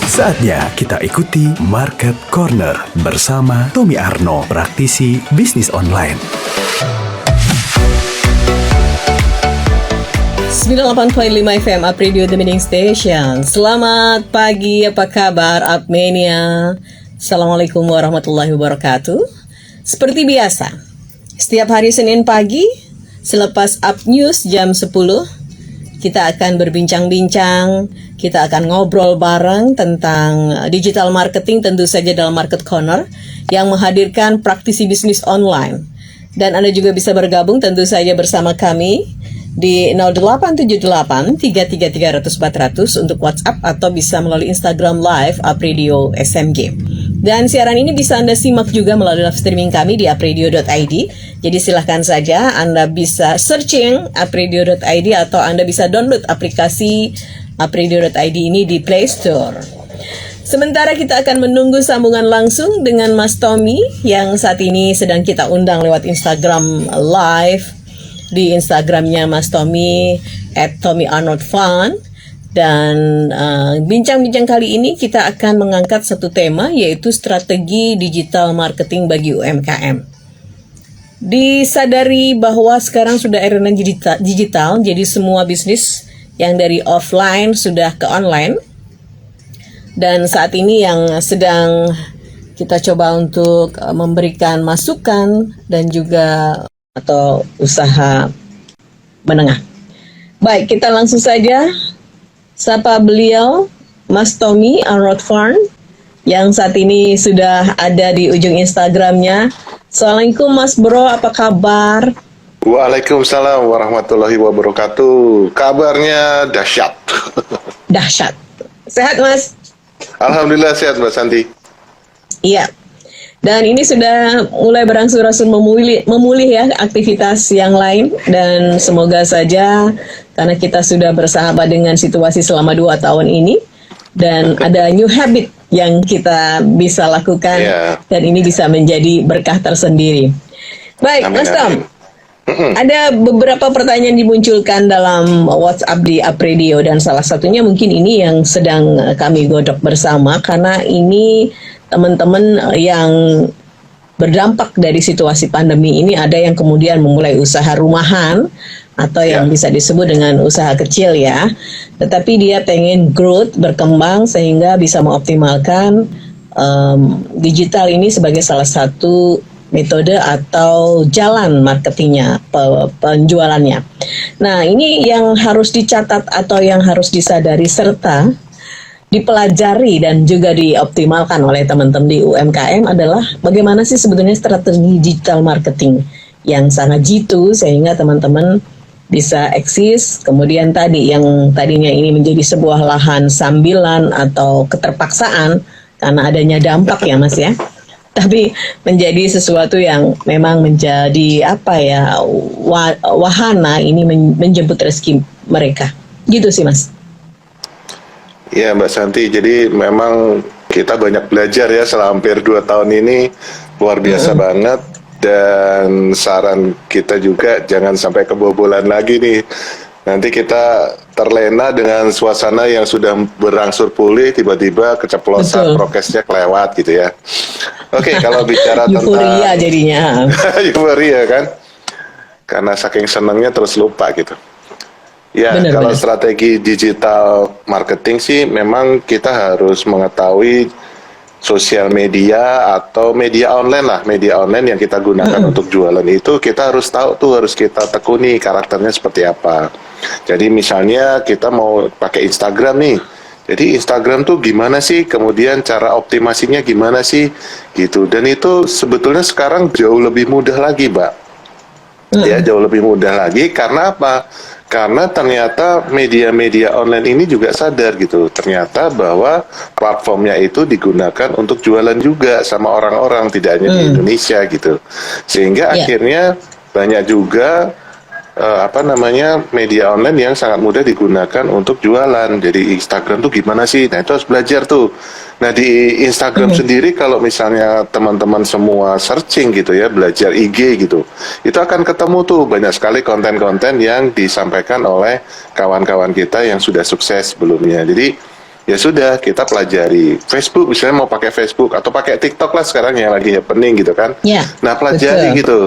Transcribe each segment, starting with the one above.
Saatnya kita ikuti Market Corner bersama Tommy Arno, praktisi bisnis online. 98.5 FM Up Radio The Meeting Station. Selamat pagi, apa kabar Upmania? Assalamualaikum warahmatullahi wabarakatuh. Seperti biasa, setiap hari Senin pagi selepas Up News jam 10, kita akan berbincang-bincang, kita akan ngobrol bareng tentang digital marketing, tentu saja dalam Market Corner yang menghadirkan praktisi bisnis online. Dan Anda juga bisa bergabung tentu saja bersama kami di 0878 333 400 untuk WhatsApp atau bisa melalui Instagram Live Up Radio SMG. Dan siaran ini bisa Anda simak juga melalui live streaming kami di upradio.id. Jadi silahkan saja Anda bisa searching upradio.id atau Anda bisa download aplikasi upradio.id ini di Play Store. Sementara kita akan menunggu sambungan langsung dengan Mas Tommy yang saat ini sedang kita undang lewat Instagram Live. Di Instagramnya Mas Tommy @TommyArnoldFun. Dan bincang-bincang kali ini kita akan mengangkat satu tema, yaitu strategi digital marketing bagi UMKM. Disadari bahwa sekarang sudah era digital, jadi semua bisnis yang dari offline sudah ke online. Dan saat ini yang sedang kita coba untuk memberikan masukan dan juga atau usaha menengah. Baik, kita langsung saja sapa beliau, Mas Tommy Arnoldfun, yang saat ini sudah ada di ujung Instagramnya. Assalamualaikum Mas Bro, apa kabar? Waalaikumsalam warahmatullahi wabarakatuh. Kabarnya dahsyat. Dahsyat. Sehat Mas? Alhamdulillah sehat Mbak Santi. Iya. Dan ini sudah mulai berangsur-angsur memulih ya aktivitas yang lain. Dan semoga saja karena kita sudah bersahabat dengan situasi selama 2 tahun ini. Dan ada new habit yang kita bisa lakukan. Dan ini bisa menjadi berkah tersendiri. Baik, Mas Tom. Ada beberapa pertanyaan dimunculkan dalam WhatsApp di Up Radio. Dan salah satunya mungkin ini yang sedang kami godok bersama. Karena ini teman-teman yang berdampak dari situasi pandemi ini, ada yang kemudian memulai usaha rumahan atau yang bisa disebut dengan usaha kecil ya. Tetapi dia pengen growth, berkembang sehingga bisa mengoptimalkan digital ini sebagai salah satu metode atau jalan marketingnya, penjualannya. Nah, ini yang harus dicatat atau yang harus disadari serta dipelajari dan juga dioptimalkan oleh teman-teman di UMKM adalah bagaimana sih sebetulnya strategi digital marketing yang sangat jitu sehingga teman-teman bisa eksis. Kemudian tadi yang tadinya ini menjadi sebuah lahan sambilan atau keterpaksaan karena adanya dampak ya Mas ya, tapi menjadi sesuatu yang memang menjadi wahana ini menjemput rezeki mereka. Gitu sih Mas. Ya Mbak Santi, jadi memang kita banyak belajar ya selama hampir 2 tahun ini, luar biasa banget. Dan saran kita juga jangan sampai kebobolan lagi nih. Nanti kita terlena dengan suasana yang sudah berangsur pulih, tiba-tiba keceplosan prokesnya kelewat gitu ya. Oke, kalau bicara tentang euforia jadinya. Euforia kan, karena saking senangnya terus lupa gitu. Ya, kalau strategi digital marketing sih memang kita harus mengetahui sosial media atau media online lah, media online yang kita gunakan untuk jualan itu kita harus tahu tuh, harus kita tekuni karakternya seperti apa. Jadi misalnya kita mau pakai Instagram nih, jadi Instagram tuh gimana sih, kemudian cara optimasinya gimana sih, gitu. Dan itu sebetulnya sekarang jauh lebih mudah lagi, Mbak. Ya, jauh lebih mudah lagi, karena apa? Karena ternyata media-media online ini juga sadar gitu, ternyata bahwa platformnya itu digunakan untuk jualan juga sama orang-orang, tidak hanya di Indonesia gitu. Sehingga akhirnya banyak juga media online yang sangat mudah digunakan untuk jualan. Jadi Instagram tuh gimana sih? Nah itu harus belajar tuh. Nah di Instagram sendiri kalau misalnya teman-teman semua searching gitu ya, belajar IG gitu, itu akan ketemu tuh banyak sekali konten-konten yang disampaikan oleh kawan-kawan kita yang sudah sukses sebelumnya. Jadi ya sudah, kita pelajari Facebook, misalnya mau pakai Facebook atau pakai TikTok lah sekarang yang lagi happening gitu kan. Ya, Nah pelajari betul. gitu.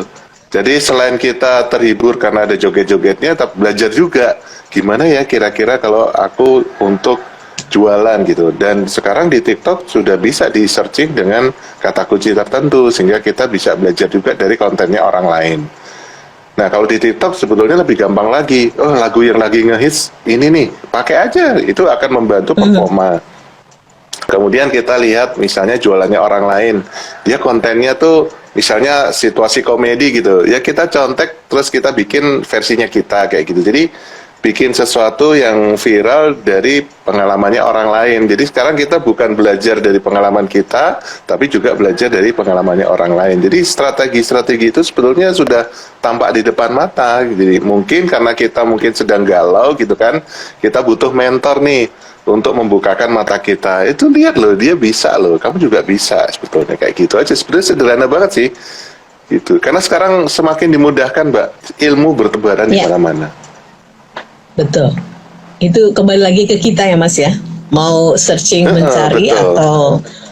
Jadi selain kita terhibur karena ada joget-jogetnya, tapi belajar juga gimana ya kira-kira kalau aku untuk jualan gitu. Dan sekarang di TikTok sudah bisa di searching dengan kata kunci tertentu sehingga kita bisa belajar juga dari kontennya orang lain. Nah kalau di TikTok sebetulnya lebih gampang lagi. Oh lagu yang lagi ngehits ini nih, pakai aja, itu akan membantu performa. Kemudian kita lihat misalnya jualannya orang lain, dia kontennya tuh misalnya situasi komedi gitu, ya kita contek terus kita bikin versinya kita kayak gitu. Jadi bikin sesuatu yang viral dari pengalamannya orang lain. Jadi sekarang kita bukan belajar dari pengalaman kita, tapi juga belajar dari pengalamannya orang lain. Jadi strategi-strategi itu sebetulnya sudah tampak di depan mata. Jadi mungkin karena kita mungkin sedang galau gitu kan, kita butuh mentor nih untuk membukakan mata kita. Itu lihat loh, dia bisa loh, kamu juga bisa, sebetulnya kayak gitu aja. Sebenarnya sederhana banget sih gitu. Karena sekarang semakin dimudahkan Mbak, ilmu bertebaran di mana-mana. Betul. Itu kembali lagi ke kita ya Mas ya, mau searching mencari betul. atau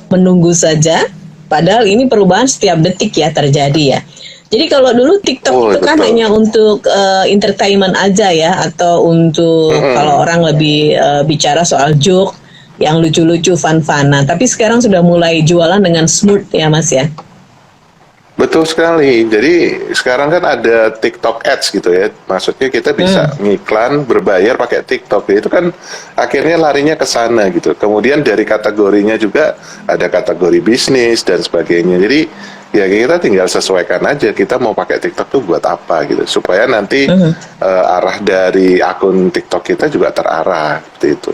menunggu saja. Padahal ini perubahan setiap detik ya terjadi ya. Jadi kalau dulu TikTok itu kan betul. hanya untuk entertainment aja ya, atau untuk kalau orang lebih bicara soal joke yang lucu-lucu, fun-funan. Tapi sekarang sudah mulai jualan dengan smooth ya Mas ya. Betul sekali. Jadi sekarang kan ada TikTok Ads gitu ya. Maksudnya kita bisa ngiklan berbayar pakai TikTok. Itu kan akhirnya larinya ke sana gitu. Kemudian dari kategorinya juga ada kategori bisnis dan sebagainya. Jadi ya kita tinggal sesuaikan aja kita mau pakai TikTok tuh buat apa gitu. Supaya nanti arah dari akun TikTok kita juga terarah seperti itu.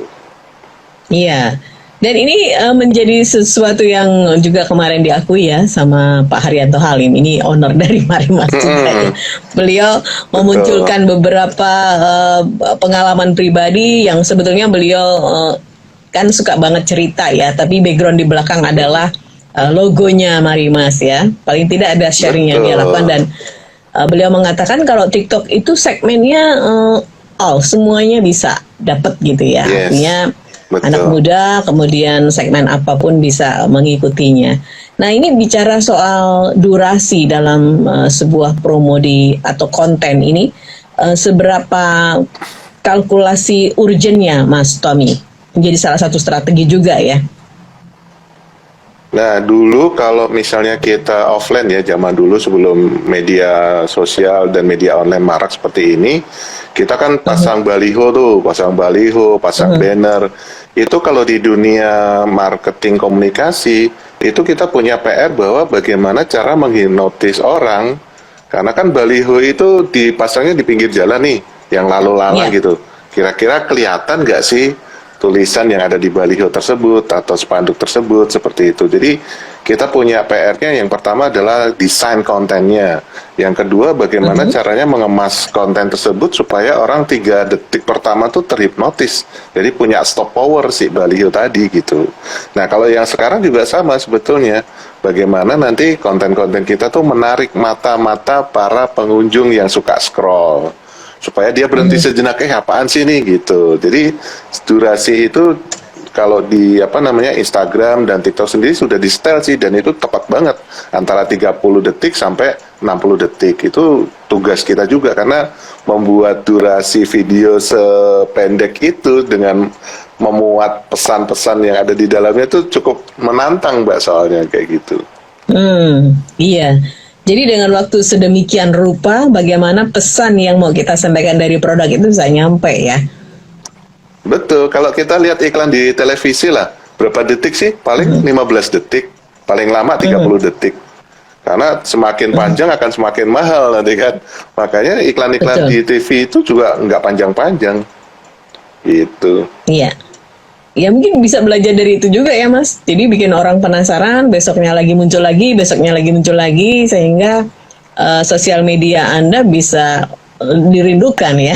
Iya. Dan ini menjadi sesuatu yang juga kemarin diakui ya sama Pak Haryanto Halim. Ini owner dari Marimas juga ya. Beliau memunculkan beberapa pengalaman pribadi yang sebetulnya beliau kan suka banget cerita ya. Tapi background di belakang adalah logonya Marimas ya. Paling tidak ada sharing yang dia lakukan. Dan beliau mengatakan kalau TikTok itu segmennya semuanya bisa dapat gitu ya. Yes. Artinya Betul. anak muda, kemudian segmen apapun bisa mengikutinya. Nah ini bicara soal durasi dalam sebuah promo atau konten ini, seberapa kalkulasi urgennya Mas Tommy? Menjadi salah satu strategi juga ya. Nah dulu kalau misalnya kita offline ya, zaman dulu sebelum media sosial dan media online marak seperti ini, kita kan pasang baliho tuh, pasang banner. Itu kalau di dunia marketing komunikasi, itu kita punya PR bahwa bagaimana cara menghipnotis orang. Karena kan baliho itu dipasangnya di pinggir jalan nih, yang lalu lalang gitu. Kira-kira kelihatan nggak sih tulisan yang ada di baliho tersebut atau spanduk tersebut seperti itu. Jadi kita punya PR-nya yang pertama adalah desain kontennya. Yang kedua bagaimana caranya mengemas konten tersebut supaya orang 3 detik pertama tuh terhipnotis. Jadi punya stop power si baliho tadi gitu. Nah kalau yang sekarang juga sama sebetulnya. Bagaimana nanti konten-konten kita tuh menarik mata-mata para pengunjung yang suka scroll. Supaya dia berhenti sejenak, apaan sih nih gitu. Jadi durasi itu kalau di Instagram dan TikTok sendiri sudah di setel sih, dan itu tepat banget antara 30 detik sampai 60 detik. Itu tugas kita juga karena membuat durasi video sependek itu dengan memuat pesan-pesan yang ada di dalamnya itu cukup menantang Mbak, soalnya kayak gitu. Iya. Jadi dengan waktu sedemikian rupa, bagaimana pesan yang mau kita sampaikan dari produk itu bisa nyampe ya? Betul, kalau kita lihat iklan di televisi lah, berapa detik sih? Paling 15 detik, paling lama 30 detik. Karena semakin panjang akan semakin mahal nanti kan. Makanya iklan-iklan di TV itu juga nggak panjang-panjang. Gitu. Iya. Ya mungkin bisa belajar dari itu juga ya Mas. Jadi bikin orang penasaran, besoknya lagi muncul lagi, sehingga sosial media Anda bisa dirindukan ya.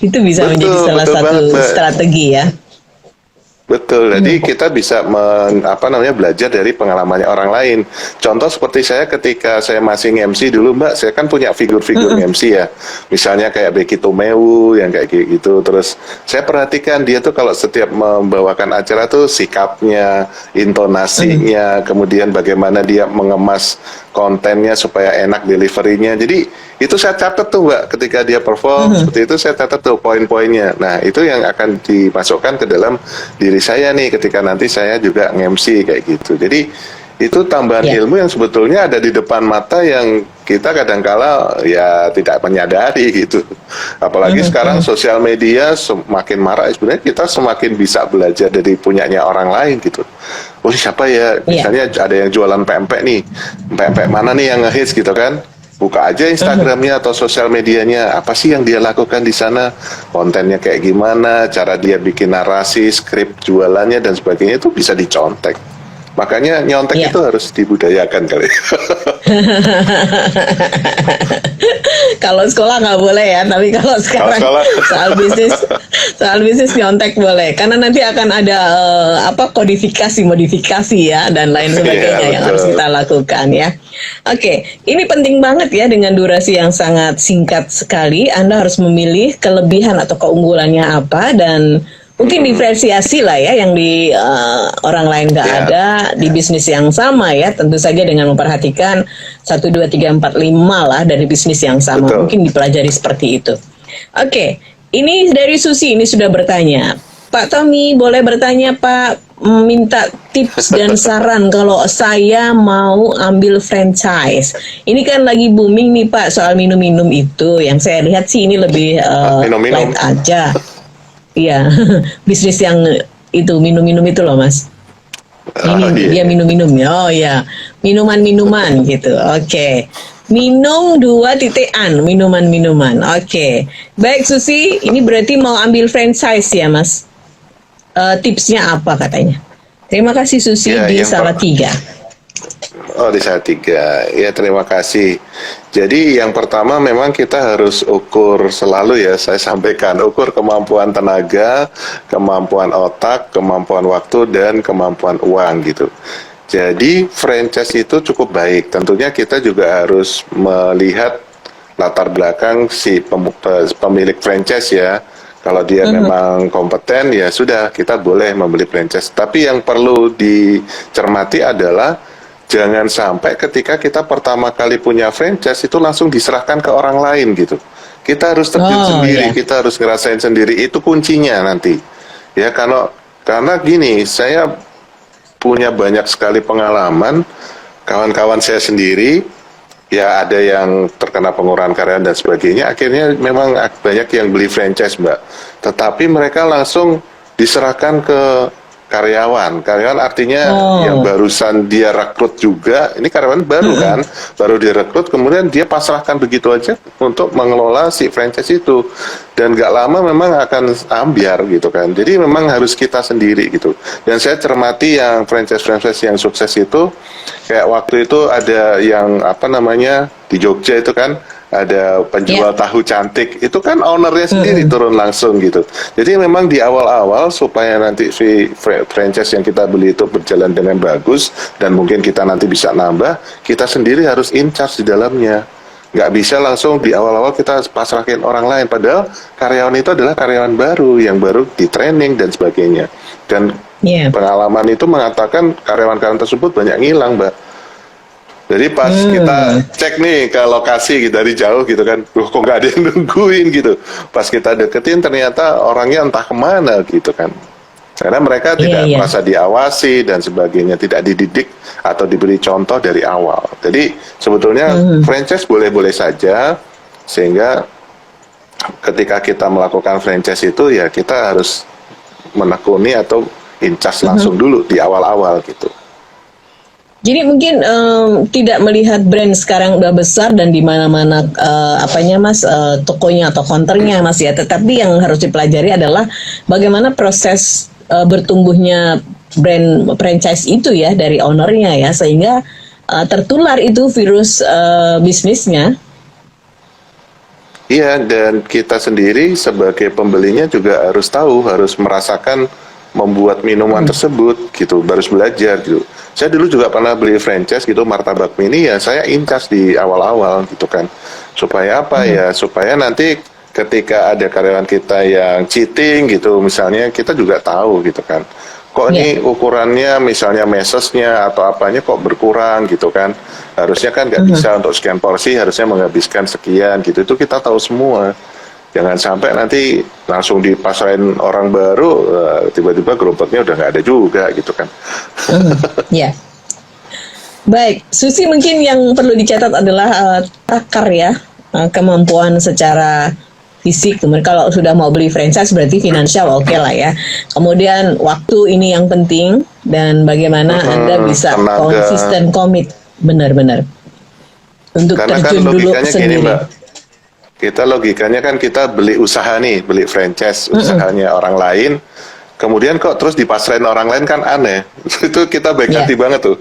Itu bisa menjadi salah betul satu banget, strategi ya. Betul, jadi kita bisa belajar dari pengalamannya orang lain. Contoh seperti saya ketika saya masih nge-MC dulu, Mbak, saya kan punya figur-figur nge-MC ya. Misalnya kayak Becky Tumeu yang kayak gitu. Terus saya perhatikan dia tuh kalau setiap membawakan acara tuh sikapnya, intonasinya, kemudian bagaimana dia mengemas kontennya supaya enak deliverynya. Jadi itu saya catat tuh, Mbak, ketika dia perform seperti itu saya catat tuh poin-poinnya. Nah, itu yang akan dimasukkan ke dalam diri saya nih ketika nanti saya juga nge-MC kayak gitu. Jadi itu tambahan ilmu yang sebetulnya ada di depan mata yang kita kadangkala ya tidak menyadari gitu. Apalagi sekarang sosial media semakin marak, sebenarnya kita semakin bisa belajar dari punyanya orang lain gitu. Oh, siapa ya? Misalnya ada yang jualan pempek nih. Pempek mana nih yang ngehits gitu kan? Buka aja Instagramnya atau sosial medianya, apa sih yang dia lakukan di sana, kontennya kayak gimana, cara dia bikin narasi, skrip jualannya dan sebagainya, itu bisa dicontek. Makanya nyontek itu harus dibudayakan kali. Kalau sekolah nggak boleh ya, tapi kalau sekarang soal bisnis nyontek boleh, karena nanti akan ada modifikasi ya dan lain sebagainya yang harus kita lakukan ya. Oke, ini penting banget ya, dengan durasi yang sangat singkat sekali, Anda harus memilih kelebihan atau keunggulannya apa dan mungkin diferensiasi lah ya yang di orang lain nggak ada di bisnis yang sama ya, tentu saja dengan memperhatikan 1, 2, 3, 4, 5 lah dari bisnis yang sama. Betul. Mungkin dipelajari seperti itu. Oke, ini dari Susi ini sudah bertanya, Pak Tommy boleh bertanya Pak, minta tips dan saran kalau saya mau ambil franchise. Ini kan lagi booming nih Pak soal minum-minum itu, yang saya lihat sih ini lebih light aja. Iya, bisnis yang itu minum-minum itu loh Mas. Ini dia minum-minum ya. Oh ya, minuman-minuman gitu. Oke. Minum 2 minuman-minuman. Oke. Baik Susi, ini berarti mau ambil franchise ya Mas. Tipsnya apa katanya? Terima kasih Susi di Salatiga. Oh, di Salatiga. Ya, terima kasih. Jadi yang pertama memang kita harus ukur selalu ya, saya sampaikan, ukur kemampuan tenaga, kemampuan otak, kemampuan waktu, dan kemampuan uang gitu. Jadi franchise itu cukup baik. Tentunya kita juga harus melihat latar belakang si pemilik franchise ya. Kalau dia memang kompeten ya sudah, kita boleh membeli franchise. Tapi yang perlu dicermati adalah jangan sampai ketika kita pertama kali punya franchise itu langsung diserahkan ke orang lain gitu. Kita harus terjun sendiri, kita harus ngerasain sendiri, itu kuncinya nanti. Ya karena gini, saya punya banyak sekali pengalaman, kawan-kawan saya sendiri, ya ada yang terkena pengurangan karyawan dan sebagainya, akhirnya memang banyak yang beli franchise Mbak. Tetapi mereka langsung diserahkan ke karyawan artinya yang barusan dia rekrut juga, ini karyawan baru kan, baru direkrut, kemudian dia pasrahkan begitu aja untuk mengelola si franchise itu, dan gak lama memang akan ambiar gitu kan. Jadi memang harus kita sendiri gitu. Dan saya cermati yang franchise yang sukses itu, kayak waktu itu ada yang di Jogja itu kan, ada penjual tahu cantik, itu kan ownernya sendiri turun langsung gitu. Jadi memang di awal-awal supaya nanti si franchise yang kita beli itu berjalan dengan bagus dan mungkin kita nanti bisa nambah, kita sendiri harus in charge di dalamnya. Nggak bisa langsung di awal-awal kita pasrahin orang lain, padahal karyawan itu adalah karyawan baru yang baru di training dan sebagainya. Dan pengalaman itu mengatakan karyawan-karyawan tersebut banyak ngilang, Mbak. Jadi pas kita cek nih ke lokasi dari jauh gitu kan, kok nggak ada yang nungguin gitu. Pas kita deketin ternyata orangnya entah kemana gitu kan. Karena mereka tidak merasa diawasi dan sebagainya, tidak dididik atau diberi contoh dari awal. Jadi sebetulnya franchise boleh-boleh saja, sehingga ketika kita melakukan franchise itu ya kita harus menekuni atau in charge langsung dulu di awal-awal gitu. Jadi mungkin tidak melihat brand sekarang udah besar dan di mana-mana Mas tokonya atau counternya Mas ya, tetapi yang harus dipelajari adalah bagaimana proses bertumbuhnya brand franchise itu ya dari ownernya ya, sehingga tertular itu virus bisnisnya. Iya, dan kita sendiri sebagai pembelinya juga harus tahu, harus merasakan membuat minuman tersebut gitu, harus belajar gitu. Saya dulu juga pernah beli franchise gitu, martabak mini ya, saya incas di awal-awal gitu kan. Supaya apa ya? Supaya nanti ketika ada karyawan kita yang cheating gitu, misalnya kita juga tahu gitu kan. Kok ini ukurannya misalnya mesesnya atau apanya kok berkurang gitu kan. Harusnya kan nggak bisa untuk sekian porsi, harusnya menghabiskan sekian gitu. Itu kita tahu semua. Jangan sampai nanti langsung dipasarin orang baru, tiba-tiba gerobaknya udah nggak ada juga gitu kan. Ya. Baik, Susi mungkin yang perlu dicatat adalah takar ya, kemampuan secara fisik. Kemudian kalau sudah mau beli franchise berarti finansial oke lah ya. Kemudian waktu ini yang penting dan bagaimana Anda bisa tenaga. konsisten komit, benar-benar untuk Karena kan terjun dulu logikanya gini sendiri. Mbak, kita logikanya kan kita beli usaha nih, beli franchise usahanya orang lain, kemudian kok terus dipasrahin orang lain kan aneh. Itu kita baik hati banget tuh.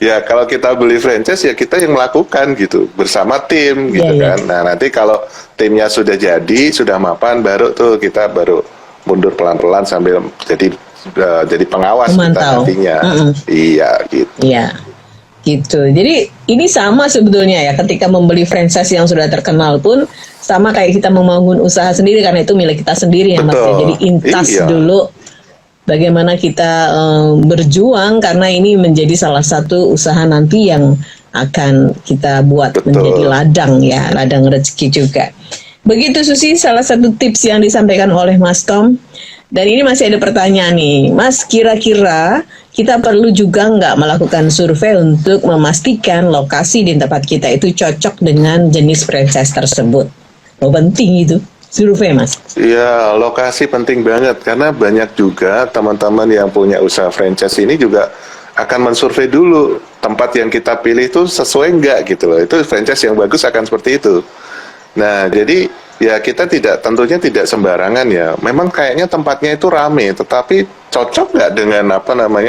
Ya kalau kita beli franchise ya kita yang melakukan gitu, bersama tim gitu kan. Nah nanti kalau timnya sudah jadi, sudah mapan, baru tuh kita baru mundur pelan-pelan sambil jadi pengawas kita Memantau. nantinya. Iya gitu. Iya, gitu. Jadi ini sama sebetulnya ya, ketika membeli franchise yang sudah terkenal pun sama kayak kita membangun usaha sendiri karena itu milik kita sendiri ya Mas ya. Betul. Jadi intas Iya. dulu bagaimana kita berjuang karena ini menjadi salah satu usaha nanti yang akan kita buat Betul. menjadi ladang ya, ladang rezeki juga. Begitu Susi, salah satu tips yang disampaikan oleh Mas Tom. Dan ini masih ada pertanyaan nih, Mas, kira-kira kita perlu juga nggak melakukan survei untuk memastikan lokasi di tempat kita itu cocok dengan jenis franchise tersebut? Oh, penting itu, survei Mas. Iya, lokasi penting banget karena banyak juga teman-teman yang punya usaha franchise ini juga akan mensurvei dulu tempat yang kita pilih itu sesuai enggak gitu loh. Itu franchise yang bagus akan seperti itu. Nah, jadi ya kita tentunya tidak sembarangan ya. Memang kayaknya tempatnya itu rame, tetapi cocok nggak dengan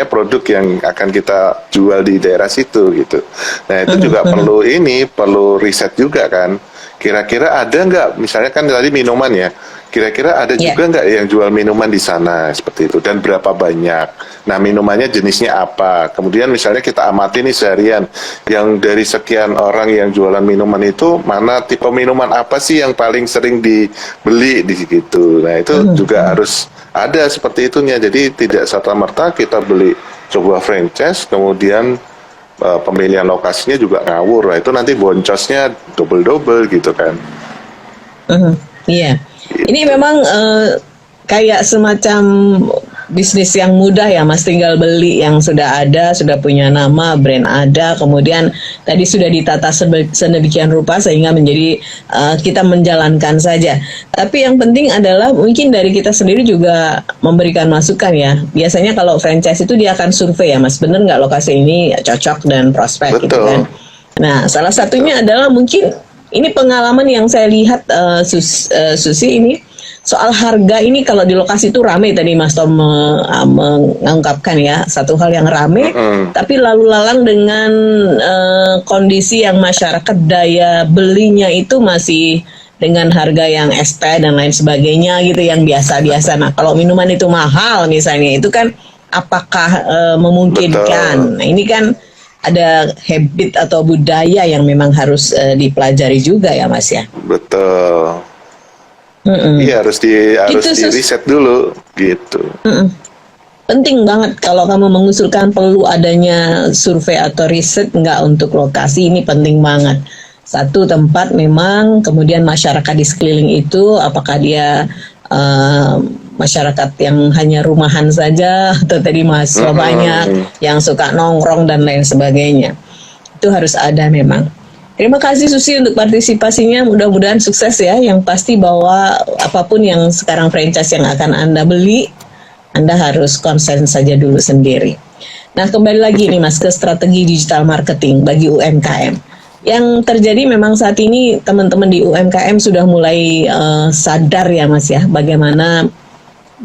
produk yang akan kita jual di daerah situ gitu. Nah, itu juga perlu riset juga kan. Kira-kira ada nggak, misalnya kan tadi minuman ya, kira-kira ada juga nggak yang jual minuman di sana seperti itu, dan berapa banyak. Nah, minumannya jenisnya apa. Kemudian misalnya kita amati nih seharian, yang dari sekian orang yang jualan minuman itu, mana tipe minuman apa sih yang paling sering dibeli di situ. Nah, itu juga harus ada seperti itunya. Jadi tidak serta-merta kita beli sebuah franchise, kemudian pemilihan lokasinya juga ngawur. Nah, itu nanti boncosnya double-double gitu kan. Iya, ini memang kayak semacam bisnis yang mudah ya Mas, tinggal beli yang sudah ada, sudah punya nama, brand ada, kemudian tadi sudah ditata sedemikian rupa sehingga menjadi kita menjalankan saja. Tapi yang penting adalah mungkin dari kita sendiri juga memberikan masukan ya. Biasanya kalau franchise itu dia akan survei ya Mas, bener nggak lokasi ini cocok dan prospek gitu kan. Nah, salah satunya adalah mungkin ini pengalaman yang saya lihat Susi ini soal harga ini. Kalau di lokasi itu rame, tadi Mas Tom mengungkapkan ya, satu hal yang rame, tapi lalu lalang dengan kondisi yang masyarakat daya belinya itu masih dengan harga yang SP dan lain sebagainya gitu, yang biasa-biasa. Nah, kalau minuman itu mahal misalnya, itu kan apakah memungkinkan? Nah, ini kan ada habit atau budaya yang memang harus dipelajari juga ya Mas ya. Betul. Iya, harus di riset dulu gitu. Penting banget kalau kamu mengusulkan perlu adanya survei atau riset nggak untuk lokasi, ini penting banget. Satu, tempat memang, kemudian masyarakat di sekeliling itu apakah dia masyarakat yang hanya rumahan saja atau tadi mahasiswa banyak yang suka nongkrong dan lain sebagainya. Itu harus ada memang. Terima kasih Susi untuk partisipasinya, mudah-mudahan sukses ya. Yang pasti bahwa apapun yang sekarang franchise yang akan Anda beli, Anda harus konsen saja dulu sendiri. Nah, kembali lagi nih Mas ke strategi digital marketing bagi UMKM. Yang terjadi memang saat ini teman-teman di UMKM sudah mulai sadar ya Mas ya, bagaimana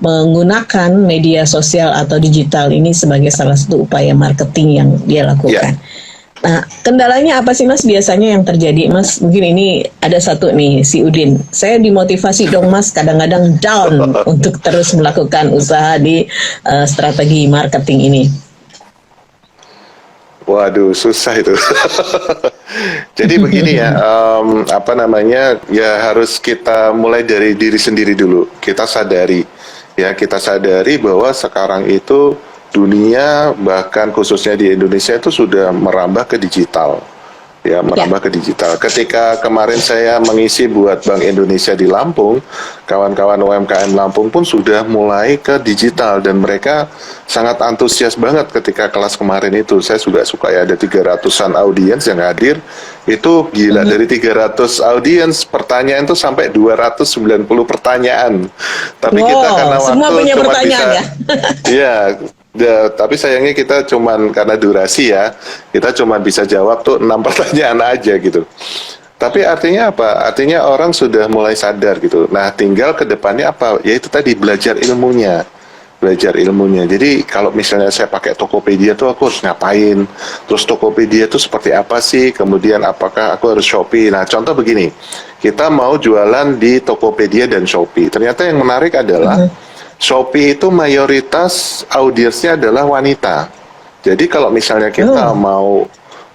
menggunakan media sosial atau digital ini sebagai salah satu upaya marketing yang dia lakukan. Nah, kendalanya apa sih Mas biasanya yang terjadi? Mas, mungkin ini ada satu nih, si Udin. Saya dimotivasi dong Mas, kadang-kadang down untuk terus melakukan usaha di strategi marketing ini. Waduh, susah itu. Jadi begini ya, apa namanya, ya harus kita mulai dari diri sendiri dulu. Kita sadari, ya kita sadari bahwa sekarang itu dunia, bahkan khususnya di Indonesia itu sudah merambah ke digital. Ya, merambah ke digital. Ketika kemarin saya mengisi buat Bank Indonesia di Lampung, kawan-kawan UMKM Lampung pun sudah mulai ke digital dan mereka sangat antusias banget ketika kelas kemarin itu. Saya juga suka ya, ada 300-an audiens yang hadir. Itu gila, dari 300 audiens pertanyaan itu sampai 290 pertanyaan. Tapi kita karena semua waktu punya cuma pertanyaan bisa, ya. iya. Tapi sayangnya kita cuman karena durasi ya, kita cuma bisa jawab tuh 6 pertanyaan aja gitu. Tapi artinya apa? Artinya orang sudah mulai sadar gitu. Nah, tinggal ke depannya apa? Yaitu tadi belajar ilmunya. Belajar ilmunya. Jadi kalau misalnya saya pakai Tokopedia tuh aku harus ngapain? Terus Tokopedia tuh seperti apa sih? Kemudian apakah aku harus Shopee? Nah, contoh begini. Kita mau jualan di Tokopedia dan Shopee. Ternyata yang menarik adalah Shopee itu mayoritas audiensnya adalah wanita. Jadi kalau misalnya kita mau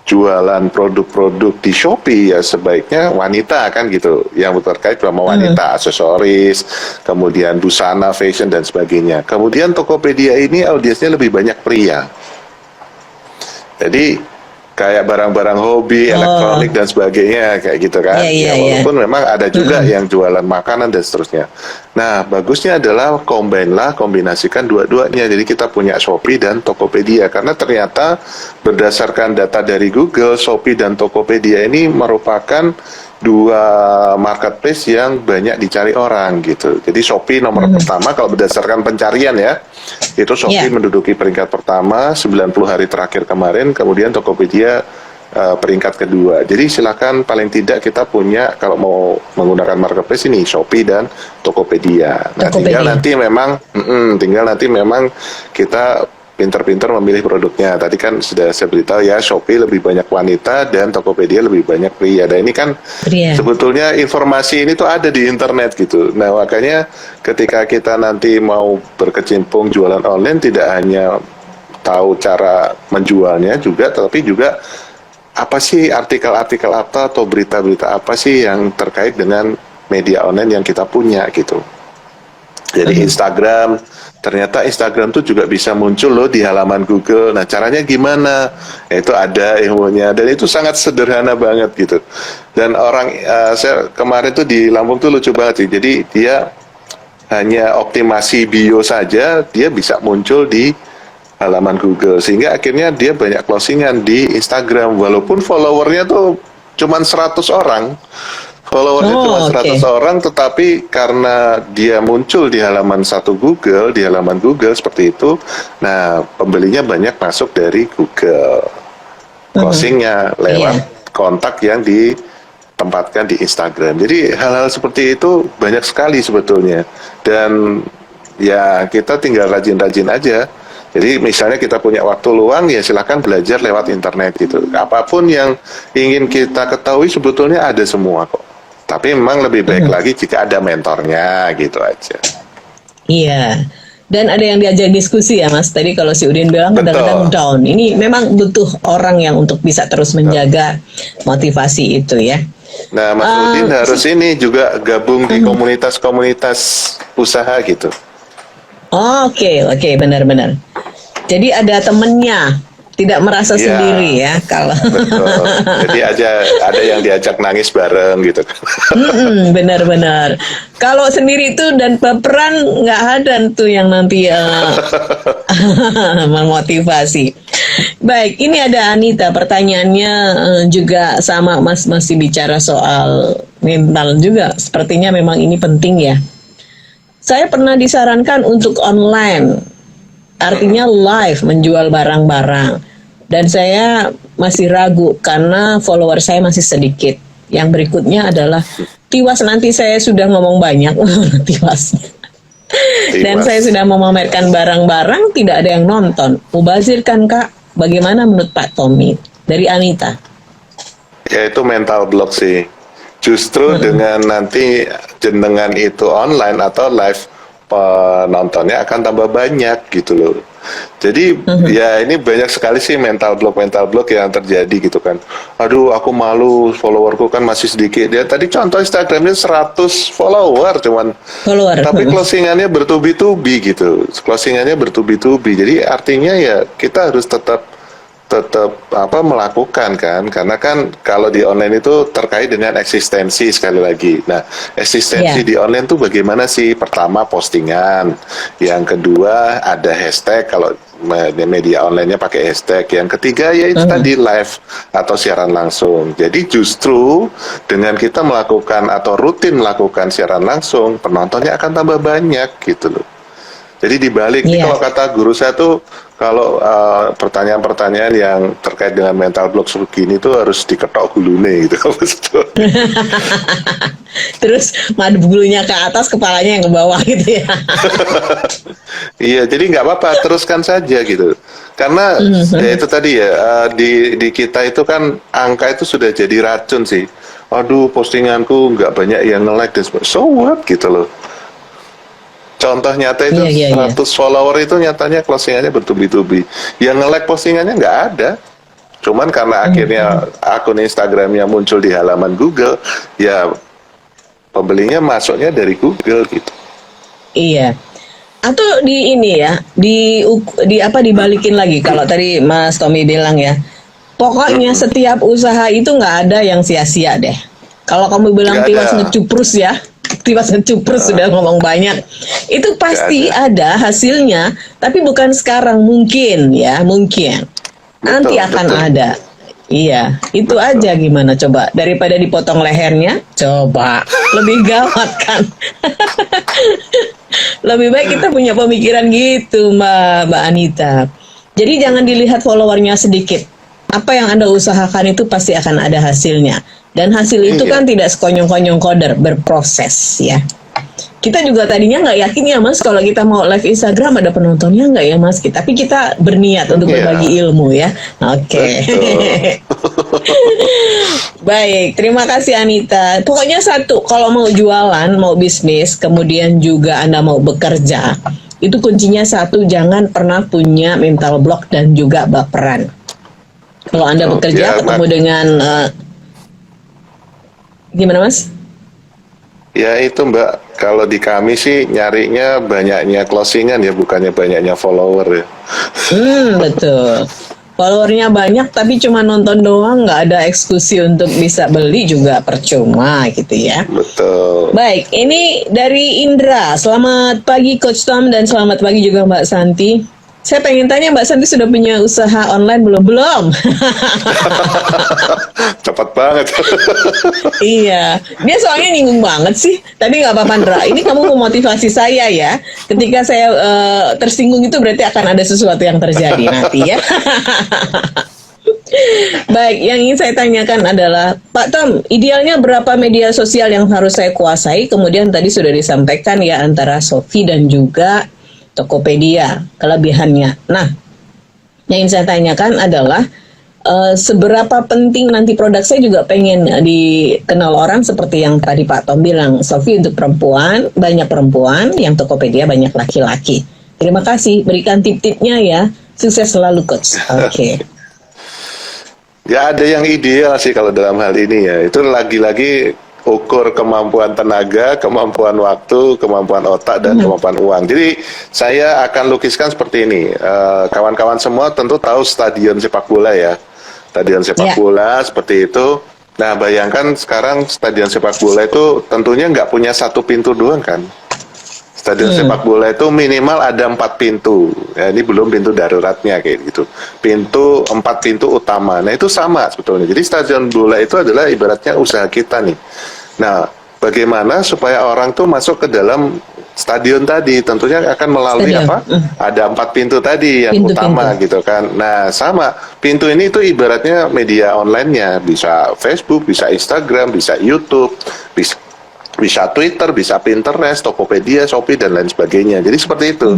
jualan produk-produk di Shopee ya sebaiknya wanita kan gitu, yang terkait sama wanita, aksesoris, kemudian busana, fashion dan sebagainya. Kemudian Tokopedia ini audiensnya lebih banyak pria. Jadi kayak barang-barang hobi, elektronik dan sebagainya kayak gitu kan. Walaupun memang ada juga yang jualan makanan dan seterusnya. Nah, bagusnya adalah kombinasikan dua-duanya. Jadi kita punya Shopee dan Tokopedia karena ternyata berdasarkan data dari Google, Shopee dan Tokopedia ini merupakan dua marketplace yang banyak dicari orang gitu. Jadi Shopee nomor pertama kalau berdasarkan pencarian ya. Itu Shopee menduduki peringkat pertama 90 hari terakhir kemarin, kemudian Tokopedia peringkat kedua. Jadi silakan paling tidak kita punya kalau mau menggunakan marketplace ini Shopee dan Tokopedia. Nah, tinggal nanti memang kita pinter-pinter memilih produknya. Tadi kan sudah saya beritahu ya, Shopee lebih banyak wanita dan Tokopedia lebih banyak pria. Dan ini kan sebetulnya informasi ini tuh ada di internet gitu. Nah, makanya ketika kita nanti mau berkecimpung jualan online tidak hanya tahu cara menjualnya juga, tetapi juga apa sih artikel-artikel apa atau berita-berita apa sih yang terkait dengan media online yang kita punya gitu. Jadi Instagram, ternyata Instagram tuh juga bisa muncul loh di halaman Google. Nah, caranya gimana? Itu ada ilmunya dan itu sangat sederhana banget gitu. Dan orang saya kemarin tuh di Lampung tuh lucu banget sih. Jadi dia hanya optimasi bio saja, dia bisa muncul di halaman Google sehingga akhirnya dia banyak closingan di Instagram walaupun followernya tuh cuman 100 orang. Followernya cuma 100 orang, tetapi karena dia muncul di halaman Google, di halaman Google seperti itu, nah pembelinya banyak masuk dari Google. Closingnya lewat kontak yang ditempatkan di Instagram. Jadi hal-hal seperti itu banyak sekali sebetulnya. Dan ya kita tinggal rajin-rajin aja. Jadi misalnya kita punya waktu luang ya silakan belajar lewat internet gitu. Apapun yang ingin kita ketahui sebetulnya ada semua kok. Tapi memang lebih baik lagi jika ada mentornya gitu aja. Iya. Dan ada yang diajak diskusi ya Mas. Tadi kalau si Udin bilang kadang-kadang down. Ini memang butuh orang yang untuk bisa terus menjaga motivasi itu ya. Nah, Mas Udin harus ini juga gabung di komunitas-komunitas usaha gitu. Oke, benar-benar. Jadi ada temennya, tidak merasa sendiri ya kalau. Betul. Jadi ada yang diajak nangis bareng gitu. Benar-benar. Kalau sendiri itu dan baperan nggak ada tuh yang nanti memotivasi. Baik, ini ada Anita. Pertanyaannya juga sama Mas, masih bicara soal mental juga. Sepertinya memang ini penting ya. Saya pernah disarankan untuk online, artinya live menjual barang-barang. Dan saya masih ragu karena follower saya masih sedikit. Yang berikutnya adalah tiwas nanti saya sudah ngomong banyak, tiwas. Dan saya sudah memamerkan barang-barang, tidak ada yang nonton. Mubazir kan Kak? Bagaimana menurut Pak Tommy? dari Anita? Yaitu mental block sih. Justru dengan nanti jenengan itu online atau live, penontonnya akan tambah banyak gitu loh. Jadi ya ini banyak sekali sih mental block yang terjadi gitu kan. Aduh, aku malu, followerku kan masih sedikit. Ya tadi contoh Instagramnya 100 follower cuman, tapi closingannya bertubi-tubi gitu. Closingannya bertubi-tubi. Jadi artinya ya kita harus tetap melakukan kan, karena kan kalau di online itu terkait dengan eksistensi sekali lagi. Nah, eksistensi di online tuh bagaimana sih? Pertama postingan, yang kedua ada hashtag kalau media online-nya pakai hashtag, yang ketiga ya itu tadi live atau siaran langsung. Jadi justru dengan kita melakukan atau rutin melakukan siaran langsung, penontonnya akan tambah banyak gitu loh. Jadi dibalik, kalau kata guru saya tuh, kalau pertanyaan-pertanyaan yang terkait dengan mental block begini tuh harus diketok gulune gitu. Terus madu gulunya ke atas, kepalanya yang ke bawah gitu ya. Iya, jadi nggak apa-apa, teruskan saja gitu. Karena ya itu tadi ya, di kita itu kan angka itu sudah jadi racun sih. Aduh, postinganku nggak banyak yang nge-like dan sebagainya. So what gitu loh. Contoh nyata itu 100 follower itu nyatanya closingannya bertubi-tubi. Yang nge-like postingannya nggak ada. Cuman karena akhirnya akun Instagramnya muncul di halaman Google, ya pembelinya masuknya dari Google gitu. Iya. Atau di ini ya, dibalikin lagi kalau tadi Mas Tommy bilang ya. Pokoknya setiap usaha itu nggak ada yang sia-sia deh. Kalau kamu bilang tiwas ngecuprus ya, tiwas ngecuprus sudah ngomong banyak. Itu pasti ada hasilnya, tapi bukan sekarang, mungkin ya, mungkin. Nanti akan ada. Iya, itu aja gimana coba. Daripada dipotong lehernya, coba. Lebih gawat kan. Lebih baik kita punya pemikiran gitu, Mbak Anita. Jadi jangan dilihat followernya sedikit. Apa yang Anda usahakan itu pasti akan ada hasilnya. Dan hasil itu kan tidak sekonyong-konyong koder, berproses ya. Kita juga tadinya nggak yakin ya Mas, kalau kita mau live Instagram ada penontonnya nggak ya Mas? Tapi kita berniat untuk berbagi ilmu ya. Oke. Baik, terima kasih Anita. Pokoknya satu, kalau mau jualan, mau bisnis, kemudian juga Anda mau bekerja, itu kuncinya satu, jangan pernah punya mental block dan juga baperan. Kalau Anda bekerja ketemu dengan gimana Mas? Ya itu Mbak, kalau di kami sih nyarinya banyaknya closingan ya, bukannya banyaknya follower ya. Betul. Followernya banyak tapi cuma nonton doang, nggak ada eksekusi untuk bisa beli juga percuma gitu ya. Betul. Baik, ini dari Indra. Selamat pagi Coach Tom dan selamat pagi juga Mbak Santi. Saya pengen tanya Mbak Santi sudah punya usaha online belum? Belum. Cepat banget. Iya, dia soalnya nyinggung banget sih. Tapi nggak apa-apa Indra. Ini kamu memotivasi saya ya. Ketika saya tersinggung itu berarti akan ada sesuatu yang terjadi nanti ya. Baik, yang ingin saya tanyakan adalah Pak Tom, idealnya berapa media sosial yang harus saya kuasai? Kemudian tadi sudah disampaikan ya antara Shopee dan juga Tokopedia, kelebihannya. Nah, yang ingin saya tanyakan adalah seberapa penting nanti produk saya juga pengen dikenal orang seperti yang tadi Pak Tom bilang, Shopee untuk perempuan, banyak perempuan, yang Tokopedia banyak laki-laki. Terima kasih, berikan tip-tipnya ya. Sukses selalu Coach. Oke. Ya ada yang ideal sih kalau dalam hal ini ya. Itu lagi-lagi ukur kemampuan tenaga, kemampuan waktu, kemampuan otak, dan kemampuan uang. Jadi saya akan lukiskan seperti ini. Kawan-kawan semua tentu tahu stadion sepak bola ya. Stadion sepak bola seperti itu. Nah bayangkan sekarang stadion sepak bola itu tentunya nggak punya satu pintu doang kan. Stadion sepak bola itu minimal ada 4 pintu. Ya, ini belum pintu daruratnya kayak gitu. 4 pintu utama. Nah itu sama sebetulnya. Jadi stadion bola itu adalah ibaratnya usaha kita nih. Nah, bagaimana supaya orang tuh masuk ke dalam stadion tadi? Tentunya akan melalui apa? Ada 4 pintu tadi yang utama gitu kan. Nah, sama. Pintu ini tuh ibaratnya media online-nya. Bisa Facebook, bisa Instagram, bisa YouTube, Bisa Twitter, bisa Pinterest, Tokopedia, Shopee, dan lain sebagainya. Jadi seperti itu.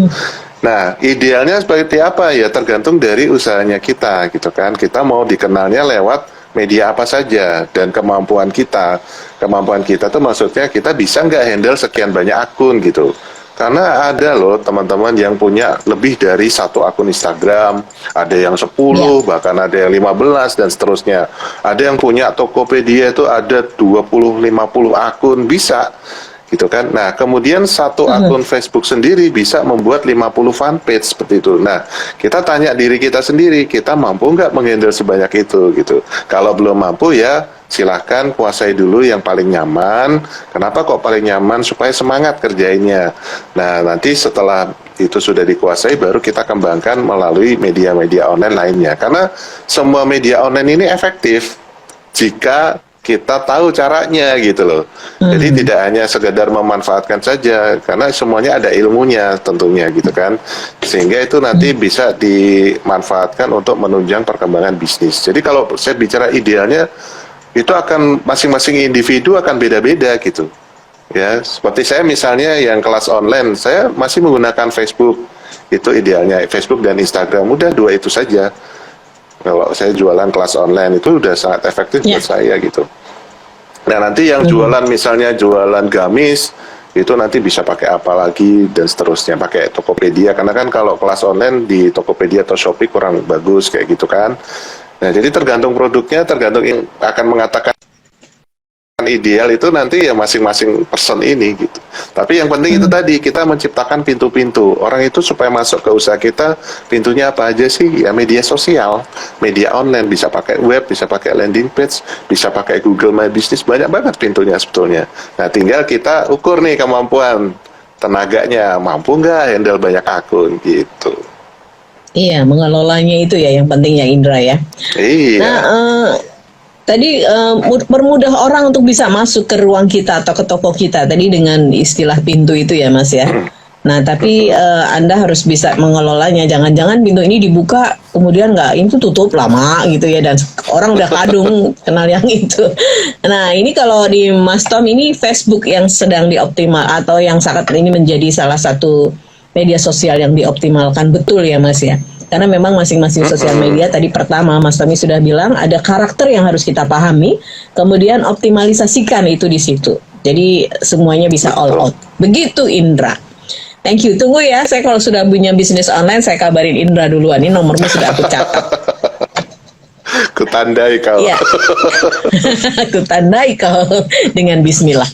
Nah, idealnya seperti apa? Ya tergantung dari usahanya kita, gitu kan. Kita mau dikenalnya lewat media apa saja, dan kemampuan kita. Kemampuan kita tuh maksudnya kita bisa nggak handle sekian banyak akun, gitu. Karena ada loh teman-teman yang punya lebih dari satu akun Instagram, ada yang 10, bahkan ada yang 15 dan seterusnya. Ada yang punya Tokopedia itu ada 20-50 akun, bisa gitu kan. Nah, kemudian satu akun Facebook sendiri bisa membuat 50 fanpage seperti itu. Nah, kita tanya diri kita sendiri, kita mampu nggak menghandle sebanyak itu gitu. Kalau belum mampu ya silahkan kuasai dulu yang paling nyaman. Kenapa kok paling nyaman? Supaya semangat kerjainnya. Nah, nanti setelah itu sudah dikuasai, baru kita kembangkan melalui media-media online lainnya. Karena semua media online ini efektif jika kita tahu caranya gitu loh. Jadi tidak hanya sekedar memanfaatkan saja, karena semuanya ada ilmunya tentunya gitu kan. Sehingga itu nanti bisa dimanfaatkan untuk menunjang perkembangan bisnis. Jadi kalau saya bicara idealnya, itu akan masing-masing individu akan beda-beda gitu. Ya, seperti saya misalnya yang kelas online, saya masih menggunakan Facebook. Itu idealnya Facebook dan Instagram, udah dua itu saja. Kalau saya jualan kelas online itu udah sangat efektif buat saya gitu. Nah, nanti yang jualan misalnya jualan gamis, itu nanti bisa pakai apa lagi dan seterusnya, pakai Tokopedia. Karena kan kalau kelas online di Tokopedia atau Shopee kurang bagus kayak gitu kan. Nah, jadi tergantung produknya, tergantung yang akan mengatakan ideal itu nanti ya masing-masing person ini gitu. Tapi yang penting itu tadi, kita menciptakan pintu-pintu. Orang itu supaya masuk ke usaha kita, pintunya apa aja sih? Ya media sosial, media online, bisa pakai web, bisa pakai landing page, bisa pakai Google My Business, banyak banget pintunya sebetulnya. Nah, tinggal kita ukur nih kemampuan tenaganya, mampu nggak handle banyak akun gitu. Iya, mengelolanya itu ya yang penting ya Indra ya. Iya. Nah, tadi permudah orang untuk bisa masuk ke ruang kita atau ke toko kita tadi dengan istilah pintu itu ya Mas ya. Nah tapi Anda harus bisa mengelolanya. Jangan-jangan pintu ini dibuka kemudian nggak, itu tutup lama gitu ya, dan orang udah kadung kenal yang itu. Nah ini kalau di Mas Tom ini Facebook yang sedang dioptimal atau yang saat ini menjadi salah satu media sosial yang dioptimalkan, betul ya Mas ya. Karena memang masing-masing sosial media tadi pertama Mas Tommy sudah bilang ada karakter yang harus kita pahami, kemudian optimalisasikan itu di situ. Jadi semuanya bisa all out. Begitu Indra. Thank you. Tunggu ya, saya kalau sudah punya bisnis online saya kabarin Indra duluan. Ini nomornya sudah aku catat. Kutandai kau. Iya. Kutandai kau dengan bismillah.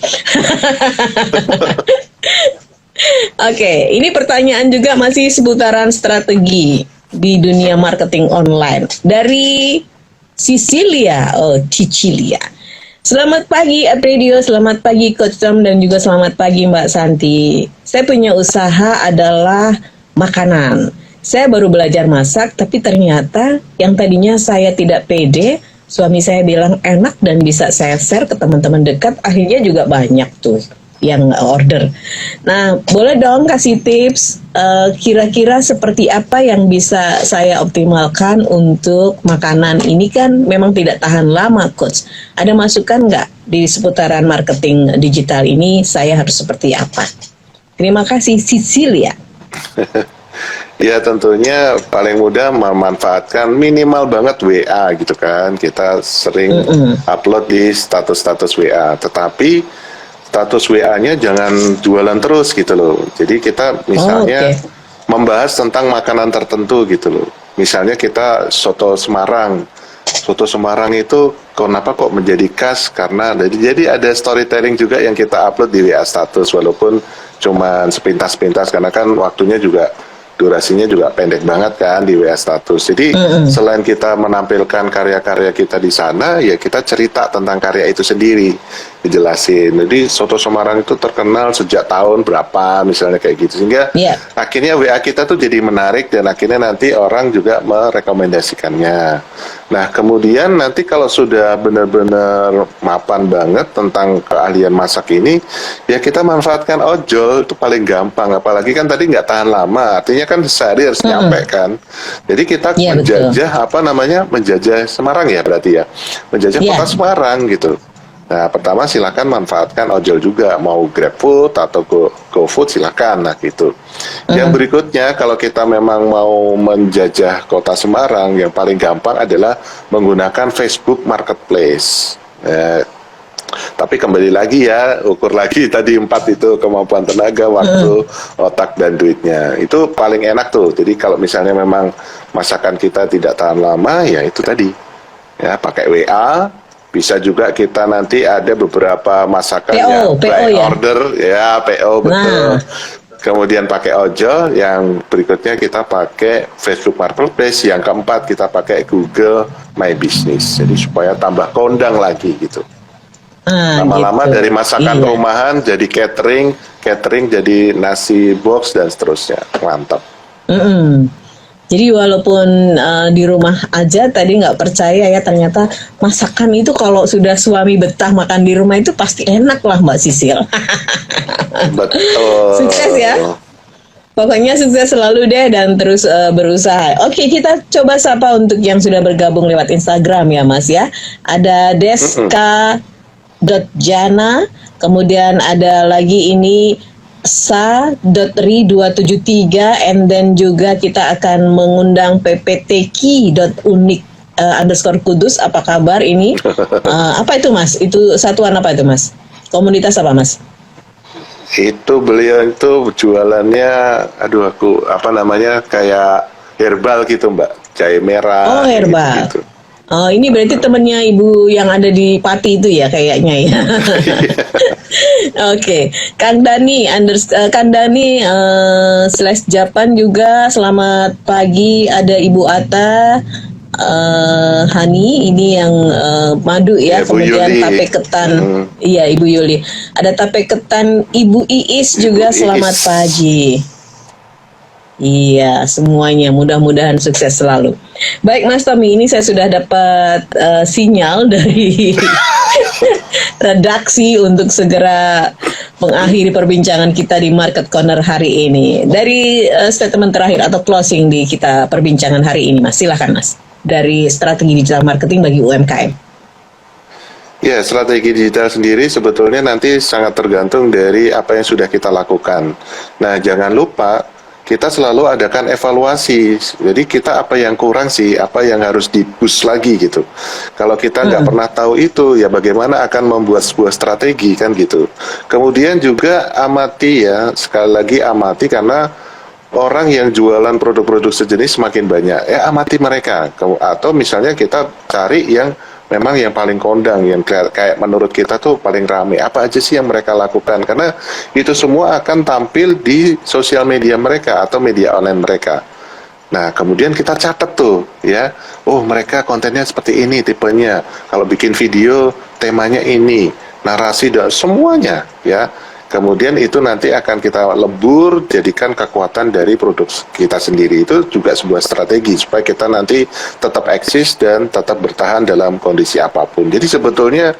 Oke, ini pertanyaan juga masih seputaran strategi di dunia marketing online dari Cicilia. Selamat pagi At Radio, selamat pagi Coach Tom, dan juga selamat pagi Mbak Santi. Saya punya usaha adalah makanan. Saya baru belajar masak, tapi ternyata yang tadinya saya tidak pede, suami saya bilang enak dan bisa saya share ke teman-teman dekat, akhirnya juga banyak tuh yang order. Nah, boleh dong kasih tips kira-kira seperti apa yang bisa saya optimalkan untuk makanan ini, kan memang tidak tahan lama Coach. Ada masukan nggak di seputaran marketing digital ini, saya harus seperti apa? Terima kasih Cicilia. Ya tentunya paling mudah memanfaatkan minimal banget WA gitu kan. Kita sering upload di status-status WA, tetapi status WA-nya jangan jualan terus gitu loh. Jadi kita misalnya membahas tentang makanan tertentu gitu loh. Misalnya kita soto Semarang. Soto Semarang itu kenapa kok menjadi khas? Karena jadi ada storytelling juga yang kita upload di WA status, walaupun cuman sepintas-pintas karena kan waktunya juga, durasinya juga pendek banget kan di WA status. Jadi selain kita menampilkan karya-karya kita di sana, ya kita cerita tentang karya itu sendiri, dijelasin. Jadi soto Semarang itu terkenal sejak tahun berapa misalnya kayak gitu, sehingga akhirnya WA kita tuh jadi menarik dan akhirnya nanti orang juga merekomendasikannya. Nah kemudian nanti kalau sudah benar-benar mapan banget tentang keahlian masak ini, ya kita manfaatkan ojol, itu paling gampang. Apalagi kan tadi nggak tahan lama, artinya kan sehari harus nyampe kan. Jadi kita menjajah menjajah Semarang ya berarti ya, menjajah kota Semarang gitu. Nah, pertama silakan manfaatkan ojol juga, mau GrabFood atau GoFood silakan, nah gitu. Yang berikutnya, kalau kita memang mau menjajah kota Semarang, yang paling gampang adalah menggunakan Facebook Marketplace. Tapi kembali lagi ya, ukur lagi tadi 4 itu, kemampuan tenaga, waktu, otak, dan duitnya. Itu paling enak tuh. Jadi kalau misalnya memang masakan kita tidak tahan lama, ya itu tadi. Ya, pakai WA. Bisa juga kita nanti ada beberapa masakan yang by order, ya PO betul. Kemudian pakai ojol, yang berikutnya kita pakai Facebook Marketplace, yang keempat kita pakai Google My Business. Jadi supaya tambah kondang lagi gitu. Lama-lama dari masakan rumahan jadi catering jadi nasi box dan seterusnya. Mantap. Jadi walaupun di rumah aja tadi nggak percaya ya, ternyata masakan itu kalau sudah suami betah makan di rumah itu pasti enak lah Mbak Sisil. Betul. Sukses ya. Pokoknya sukses selalu deh dan terus berusaha. Oke, kita coba sapa untuk yang sudah bergabung lewat Instagram ya Mas ya. Ada Deska.Jana, kemudian ada lagi ini sa.ri273, and then juga kita akan mengundang pptki.unik_kudus. Apa kabar ini? Apa itu Mas? Itu satuan apa itu Mas? Komunitas apa Mas? Itu beliau itu jualannya, kayak herbal gitu Mbak, jahe merah. Oh, herbal. Gitu. Oh, ini berarti temennya ibu yang ada di Pati itu ya kayaknya ya. Oke, Kang Dani /Japan juga selamat pagi. Ada Ibu Ata, Hani ini yang madu ya, kemudian Yuli. Tape ketan, iya Ibu Yuli. Ada tape ketan Ibu Iis juga selamat pagi. Iya, semuanya mudah-mudahan sukses selalu. Baik Mas Tommy, ini saya sudah dapat sinyal dari redaksi untuk segera mengakhiri perbincangan kita di Market Corner hari ini. Dari statement terakhir atau closing di kita perbincangan hari ini Mas, silakan Mas. Dari strategi digital marketing bagi UMKM. Ya, strategi digital sendiri sebetulnya nanti sangat tergantung dari apa yang sudah kita lakukan. Nah, jangan lupa kita selalu adakan evaluasi. Jadi kita apa yang kurang sih, apa yang harus di-push lagi gitu. Kalau kita nggak pernah tahu itu, ya bagaimana akan membuat sebuah strategi kan gitu. Kemudian juga amati ya, sekali lagi amati, karena orang yang jualan produk-produk sejenis semakin banyak. Ya amati mereka. Atau misalnya kita cari yang memang yang paling kondang, yang kayak menurut kita tuh paling rame. Apa aja sih yang mereka lakukan? Karena itu semua akan tampil di sosial media mereka atau media online mereka. Nah, kemudian kita catat tuh, ya. Oh, mereka kontennya seperti ini tipenya. Kalau bikin video, temanya ini, narasi dan semuanya, ya. Kemudian itu nanti akan kita lebur, jadikan kekuatan dari produk kita sendiri. Itu juga sebuah strategi supaya kita nanti tetap eksis dan tetap bertahan dalam kondisi apapun. Jadi sebetulnya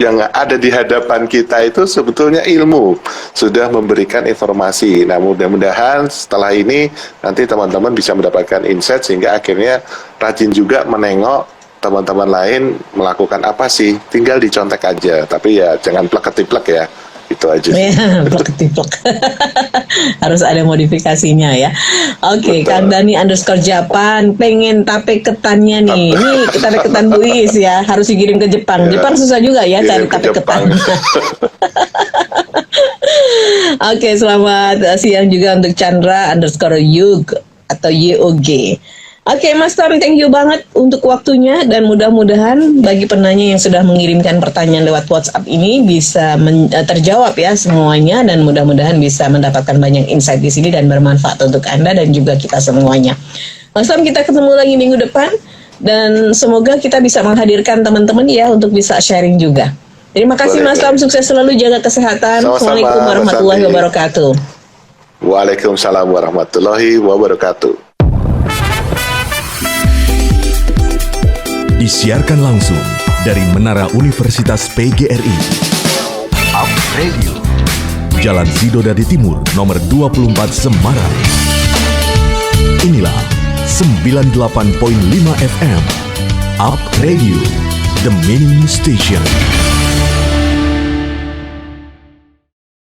yang ada di hadapan kita itu sebetulnya ilmu, sudah memberikan informasi. Nah, mudah-mudahan setelah ini nanti teman-teman bisa mendapatkan insight sehingga akhirnya rajin juga menengok teman-teman lain melakukan apa sih, tinggal dicontek aja. Tapi ya jangan plek-ketiplek ya. Itu aja. Ya, plek-ketiplek. Harus ada modifikasinya ya. Oke, Kang Dani _Japan pengen tape ketannya nih. Ini tape ketan Bu Iis ya, harus dikirim ke Jepang. Ya. Jepang susah juga ya cari tape ketan. Oke, selamat siang juga untuk Chandra _Yug atau YOG. Oke, Mas Tom, thank you banget untuk waktunya, dan mudah-mudahan bagi penanya yang sudah mengirimkan pertanyaan lewat WhatsApp ini bisa terjawab ya semuanya, dan mudah-mudahan bisa mendapatkan banyak insight di sini dan bermanfaat untuk Anda dan juga kita semuanya. Mas Tom, kita ketemu lagi minggu depan dan semoga kita bisa menghadirkan teman-teman ya untuk bisa sharing juga. Terima kasih Mas Tom, sukses selalu, jaga kesehatan. Assalamualaikum warahmatullahi wabarakatuh. Waalaikumsalam warahmatullahi wabarakatuh. Disiarkan langsung dari Menara Universitas PGRI. Up Radio, Jalan Sidodadi Timur, nomor 24 Semarang. Inilah 98.5 FM. Up Radio, The Meaning Station.